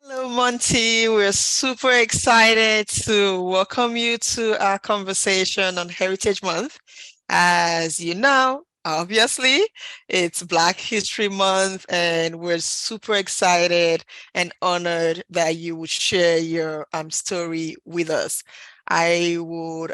Hello, Monty. We're super excited to welcome you to our conversation on Heritage Month. As you know, obviously, it's Black History Month, and we're super excited and honored that you would share your story with us. I would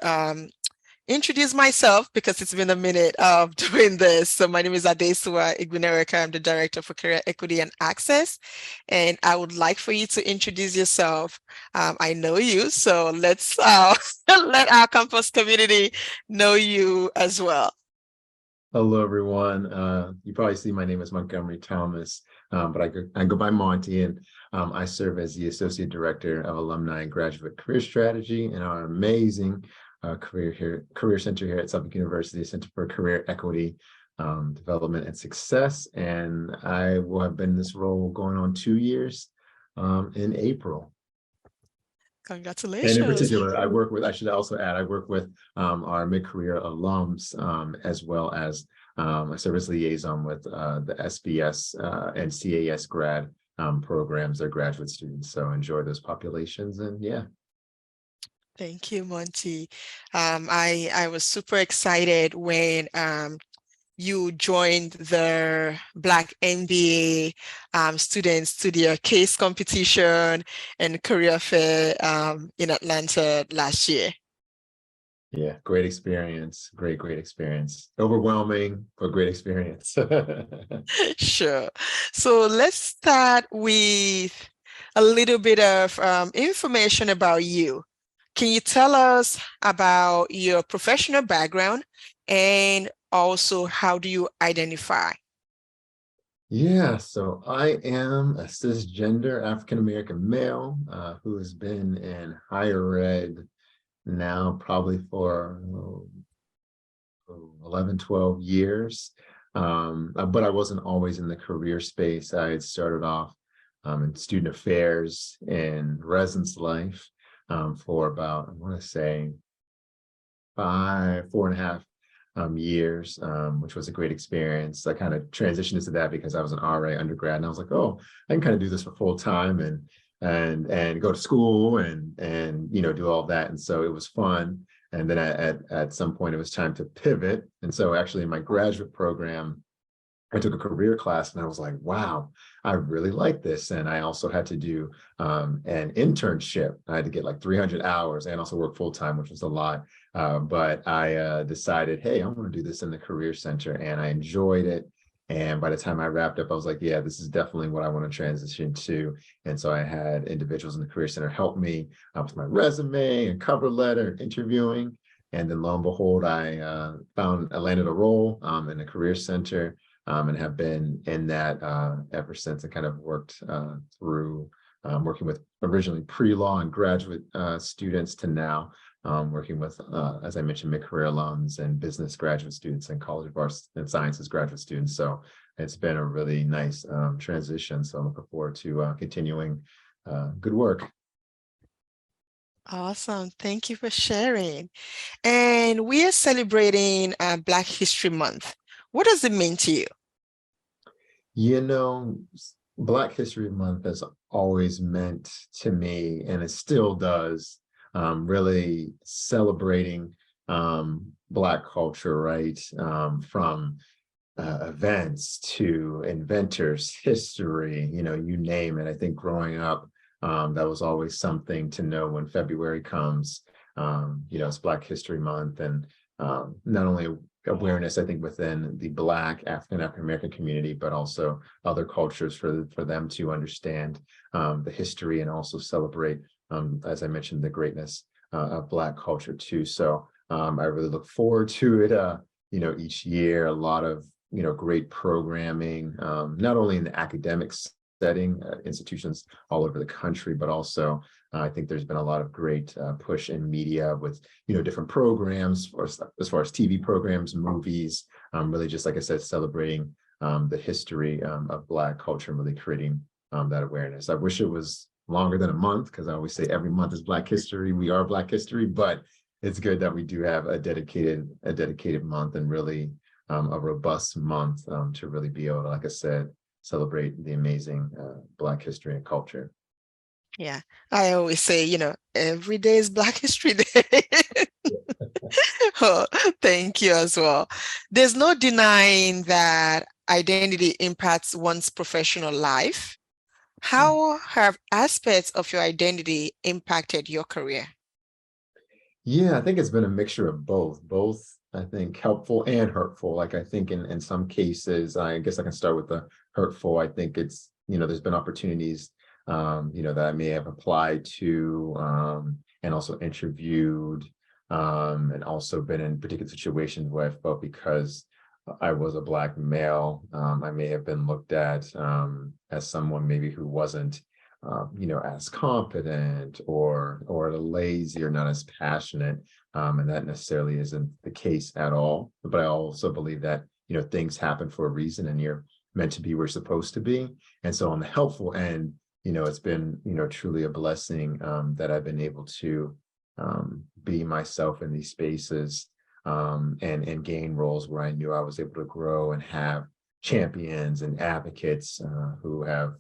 introduce myself because it's been a minute of doing this. So my name is Adesua Igbinereka. I'm the Director for Career Equity and Access. And I would like for you to introduce yourself. I know you, so let's let our campus community know you as well. Hello, everyone. You probably see my name is Montgomery Thomas, but I go by Monty, and I serve as the Associate Director of Alumni and Graduate Career Strategy in our amazing career center here at Suffolk University, Center for Career Equity, Development and Success. And I will have been in this role going on 2 years in April. Congratulations. And in particular, I should also add, I work with our mid-career alums, as well as a service liaison with the SBS and CAS grad programs, they're graduate students. So enjoy those populations, and yeah. Thank you, Monty. I was super excited when you joined the Black MBA students to their case competition and career fair in Atlanta last year. Yeah, great experience. Great experience. Overwhelming, but great experience. Sure. So let's start with a little bit of information about you. Can you tell us about your professional background and also how do you identify? Yeah, so I am a cisgender African-American male who has been in higher ed now probably for 11, 12 years. But I wasn't always in the career space. I had started off in student affairs and residence life for about, I want to say, 4.5 years, which was a great experience. I kind of transitioned into that because I was an RA undergrad, and I was like, oh, I can kind of do this for full time and go to school and do all that. And so it was fun. And then at some point it was time to pivot. And so actually in my graduate program, I took a career class and I was like, wow, I really like this. And I also had to do an internship. I had to get like 300 hours and also work full time, which was a lot. But I decided, hey, I want to do this in the Career Center, and I enjoyed it. And by the time I wrapped up, I was like, yeah, this is definitely what I want to transition to. And so I had individuals in the Career Center help me with my resume and cover letter and interviewing. And then lo and behold, I landed a role in the Career Center, and have been in that ever since. I kind of worked through working with originally pre-law and graduate students to now working with, as I mentioned, mid-career alums and business graduate students and college of arts and sciences graduate students. So it's been a really nice transition. So I'm looking forward to continuing good work. Awesome. Thank you for sharing. And we are celebrating Black History Month. What does it mean to you? You know, Black History Month has always meant to me, and it still does, really celebrating Black culture, right? From events to inventors, history, you name it. I think growing up, that was always something to know when February comes. It's Black History Month, and not only awareness, I think, within the Black African American community, but also other cultures for them to understand the history and also celebrate, as I mentioned, the greatness of Black culture too. So I really look forward to it. Each year, a lot of great programming, not only in the academic setting, institutions all over the country, but also I think there's been a lot of great push in media with different programs, as far as TV programs, movies, really just, like I said, celebrating the history of Black culture and really creating that awareness. I wish it was longer than a month, because I always say every month is Black History. We are Black History, but it's good that we do have a dedicated month, and really a robust month to really be able to, like I said, celebrate the amazing Black history and culture. Yeah. I always say, every day is Black History Day. Oh, thank you as well. There's no denying that identity impacts one's professional life. How have aspects of your identity impacted your career? Yeah, I think it's been a mixture of both. Both, I think, helpful and hurtful. Like I think in some cases, I guess I can start with the hurtful. I think it's, there's been opportunities, that I may have applied to, and also interviewed, and also been in particular situations where I felt because I was a Black male, I may have been looked at, as someone maybe who wasn't, as competent or lazy or not as passionate. And that necessarily isn't the case at all. But I also believe that, things happen for a reason and you're meant to be where you're supposed to be. And so on the helpful end, it's been, truly a blessing, that I've been able to, be myself in these spaces, and gain roles where I knew I was able to grow and have champions and advocates, who have,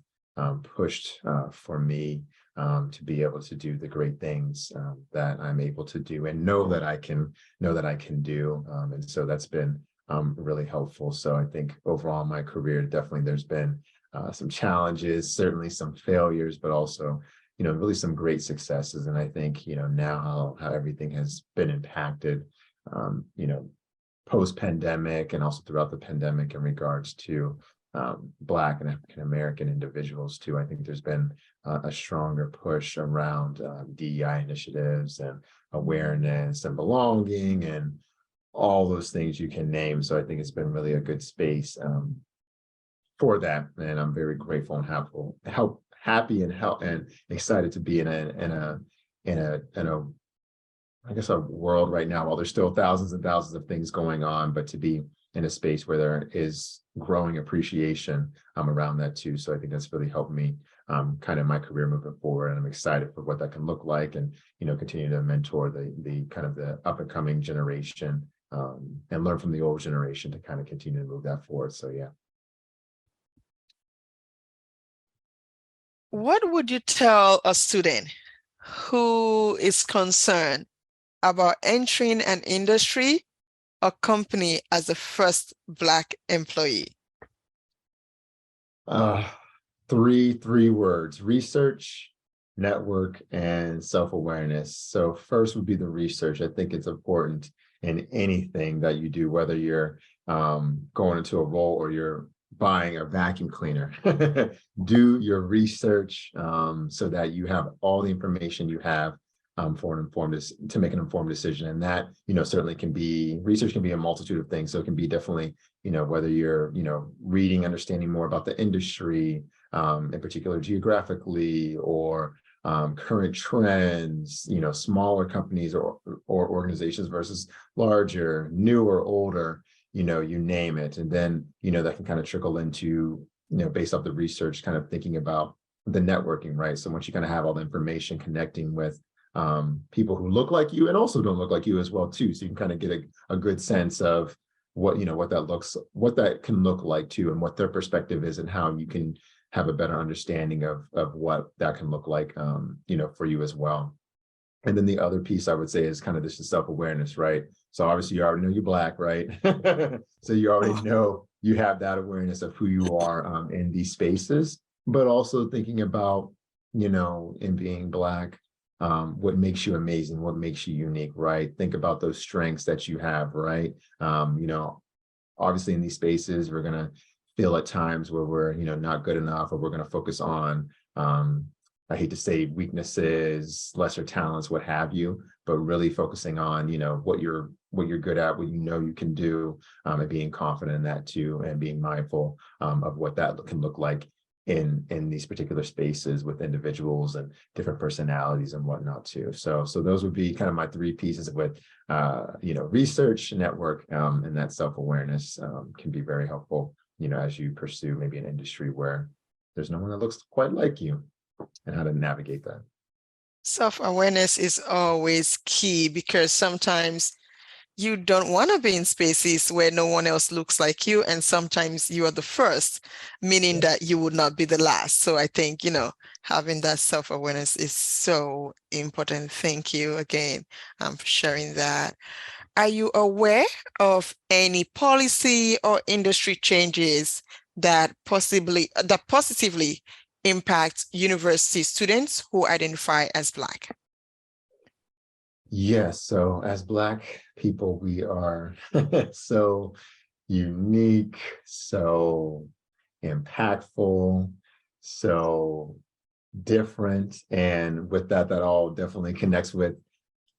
pushed, for me, to be able to do the great things, that I'm able to do and know that I can do. And so that's been, really helpful. So I think overall in my career, definitely there's been, some challenges, certainly some failures, but also, really some great successes. And I think, now how everything has been impacted, um, you know, post pandemic and also throughout the pandemic in regards to, Black and African American individuals too. I think there's been, a stronger push around, DEI initiatives and awareness and belonging and all those things you can name. So I think it's been really a good space, for that, and I'm very grateful and happy and excited to be in a I guess a world right now, while there's still thousands and thousands of things going on, but to be in a space where there is growing appreciation, around that too. So I think that's really helped me, kind of my career moving forward. And I'm excited for what that can look like and, continue to mentor the kind of the up and coming generation, and learn from the old generation to kind of continue to move that forward. So yeah. What would you tell a student who is concerned about entering an industry or company as the first Black employee? Uh, three words: research, network, and self-awareness. So first would be the research. I think it's important in anything that you do, whether you're, going into a role or you're buying a vacuum cleaner. Do your research, so that you have all the information you have, for an informed to make an informed decision. And that, certainly can be research, can be a multitude of things. So it can be definitely, whether you're, reading, understanding more about the industry, in particular geographically, or, current trends, smaller companies or organizations versus larger, newer, older, you name it. And then, that can kind of trickle into, based off the research, kind of thinking about the networking, right? So once you kind of have all the information, connecting with, people who look like you and also don't look like you as well too. So you can kind of get a good sense of what, what that can look like too, and what their perspective is and how you can have a better understanding of what that can look like, for you as well. And then the other piece I would say is kind of this self-awareness, right? So obviously you already know you're Black, right? So you already Oh, know you have that awareness of who you are, in these spaces, but also thinking about, in being Black, what makes you amazing, what makes you unique, right? Think about those strengths that you have, right? Obviously in these spaces, we're going to feel at times where we're, not good enough, or we're going to focus on, I hate to say weaknesses, lesser talents, what have you, but really focusing on, what you're good at, what you can do, and being confident in that too, and being mindful, of what that can look like in these particular spaces with individuals and different personalities and whatnot too. So those would be kind of my three pieces with, research, network, and that self-awareness, can be very helpful, as you pursue maybe an industry where there's no one that looks quite like you, and how to navigate that. self-awareness is always key because sometimes you don't want to be in spaces where no one else looks like you, and sometimes you are the first, meaning that Yes. you would not be the last. So I think, having that self-awareness is so important. Thank you again, for sharing that. Are you aware of any policy or industry changes that positively impact university students who identify as Black? Yes. So as Black people, we are so unique, so impactful, so different. And with that, that all definitely connects with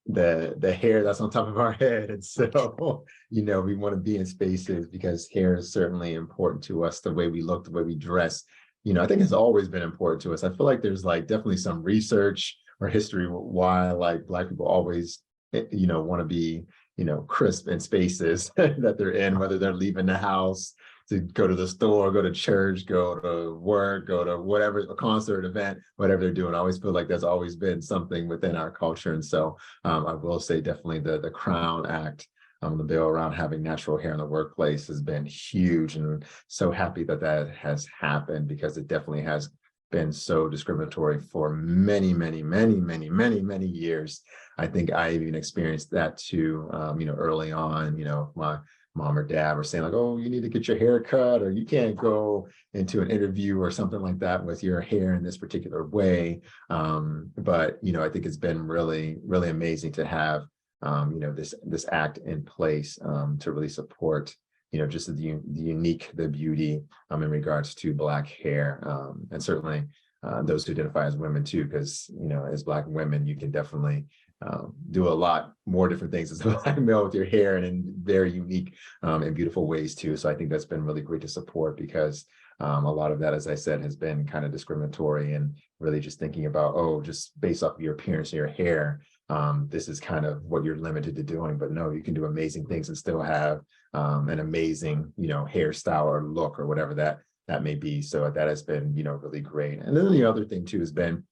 the hair that's on top of our head. And so, we want to be in spaces because hair is certainly important to us, the way we look, the way we dress. I think it's always been important to us. I feel like there's like definitely some research or history why like Black people always, want to be, crisp in spaces that they're in, whether they're leaving the house to go to the store, go to church, go to work, go to whatever, a concert, event, whatever they're doing. I always feel like there's always been something within our culture. And so I will say definitely the Crown Act, the bill around having natural hair in the workplace has been huge, and so happy that that has happened because it definitely has been so discriminatory for many, many, many, many, many, many years. I think I even experienced that too, early on, my mom or dad were saying like, oh, you need to get your hair cut, or you can't go into an interview or something like that with your hair in this particular way. But I think it's been really, really amazing to have this act in place to really support just the unique, the beauty in regards to Black hair, and certainly those who identify as women too, because as Black women you can definitely do a lot more different things as a Black male with your hair and in very unique and beautiful ways too. So I think that's been really great to support because a lot of that, as I said, has been kind of discriminatory and really just thinking about, oh, just based off of your appearance and your hair, this is kind of what you're limited to doing. But no, you can do amazing things and still have an amazing, hairstyle or look or whatever that may be. So that has been, really great. And then the other thing too has been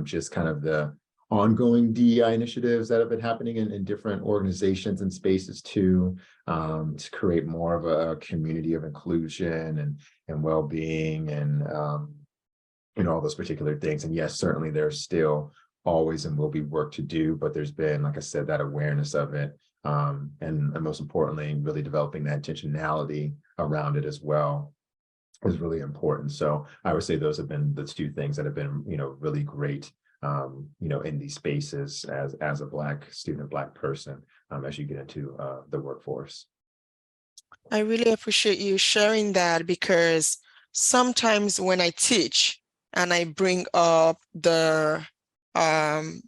just kind of the ongoing DEI initiatives that have been happening in different organizations and spaces too, to create more of a community of inclusion and well-being and all those particular things. And yes, certainly there's still always and will be work to do, but there's been, like I said, that awareness of it, and most importantly, really developing that intentionality around it as well is really important. So I would say those have been the two things that have been, really great, in these spaces as a Black student, Black person, as you get into the workforce. I really appreciate you sharing that because sometimes when I teach and I bring up the um,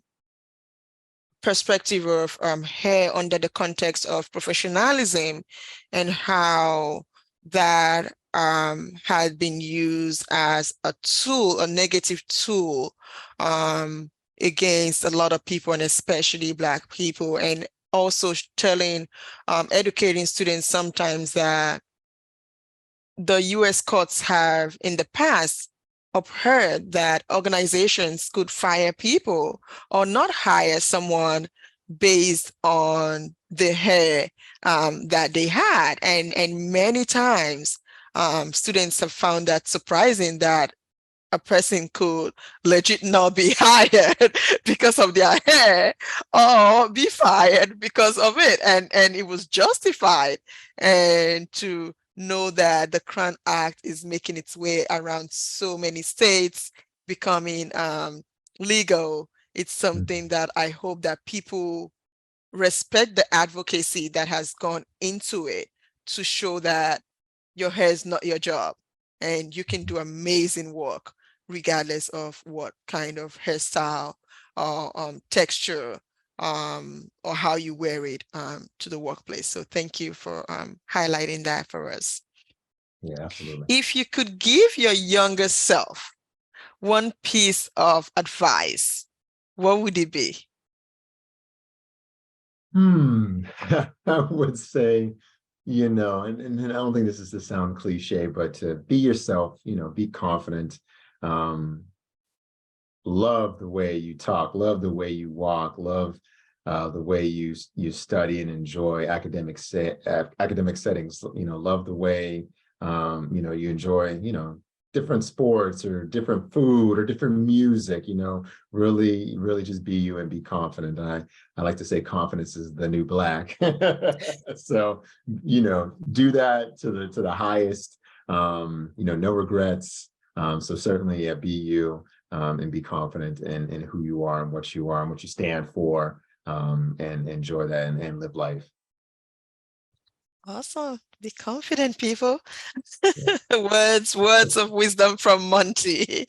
perspective of hair under the context of professionalism and how that had been used as a tool, a negative tool against a lot of people and especially Black people, and also telling, educating students sometimes that the US courts have in the past upheld that organizations could fire people or not hire someone based on the hair that they had. And many times students have found that surprising that a person could legit not be hired because of their hair or be fired because of it. And it was justified. And to know that the Crown Act is making its way around so many states, becoming legal, it's something that I hope that people respect the advocacy that has gone into it to show that your hair is not your job and you can do amazing work regardless of what kind of hairstyle or texture or how you wear it to the workplace. So thank you for highlighting that for us. Yeah, absolutely. If you could give your younger self one piece of advice, what would it be? I would say, and I don't think this is to sound cliche, but to be yourself, be confident, um, love the way you talk, love the way you walk, love the way you study and enjoy academic settings. Love the way you enjoy different sports or different food or different music. Really just be you and be confident. And I like to say confidence is the new black. So do that to the highest. No regrets. So certainly, yeah, be you, and be confident in who you are and what you are and what you stand for, and enjoy that, and live life. Awesome. Be confident, people. Yeah. Words of wisdom from Monty.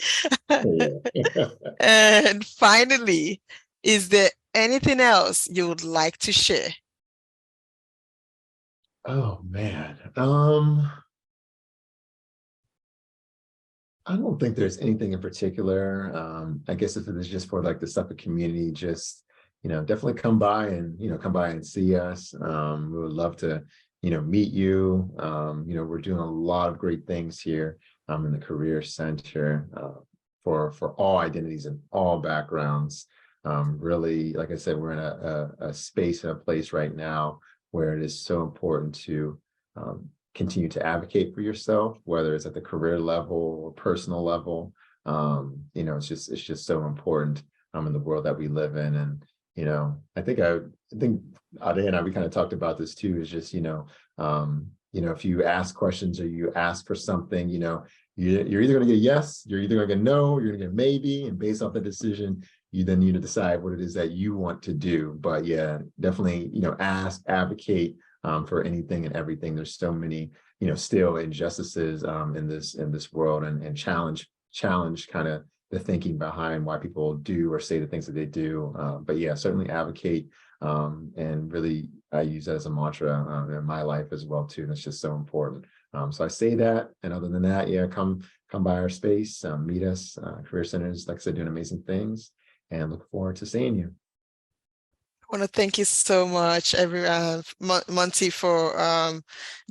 Yeah. And finally, is there anything else you would like to share? Oh man. I don't think there's anything in particular. I guess if it is just for like the Suffolk community, just definitely come by and see us. We would love to, meet you. We're doing a lot of great things here in the Career Center, for all identities and all backgrounds. Really, like I said, we're in a space and a place right now where it is so important to continue to advocate for yourself, whether it's at the career level or personal level. It's just so important in the world that we live in. And I think Ade and I, we kind of talked about this too, is just if you ask questions or you ask for something, you're either going to get a yes, you're either going to get no, you're going to get maybe, and based off the decision, you then need to decide what it is that you want to do. But yeah, definitely, ask, advocate for anything and everything. There's so many, still injustices in this world, and challenge kind of the thinking behind why people do or say the things that they do. But yeah, certainly advocate, and really I use that as a mantra in my life as well too. That's just so important. So I say that, and other than that, yeah, come by our space, meet us. Career Centers, like I said, doing amazing things, and look forward to seeing you. I want to thank you so much, Monty, for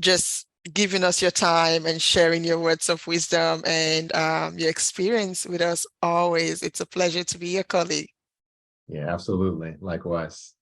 just giving us your time and sharing your words of wisdom and your experience with us always. It's a pleasure to be your colleague. Yeah, absolutely. Likewise.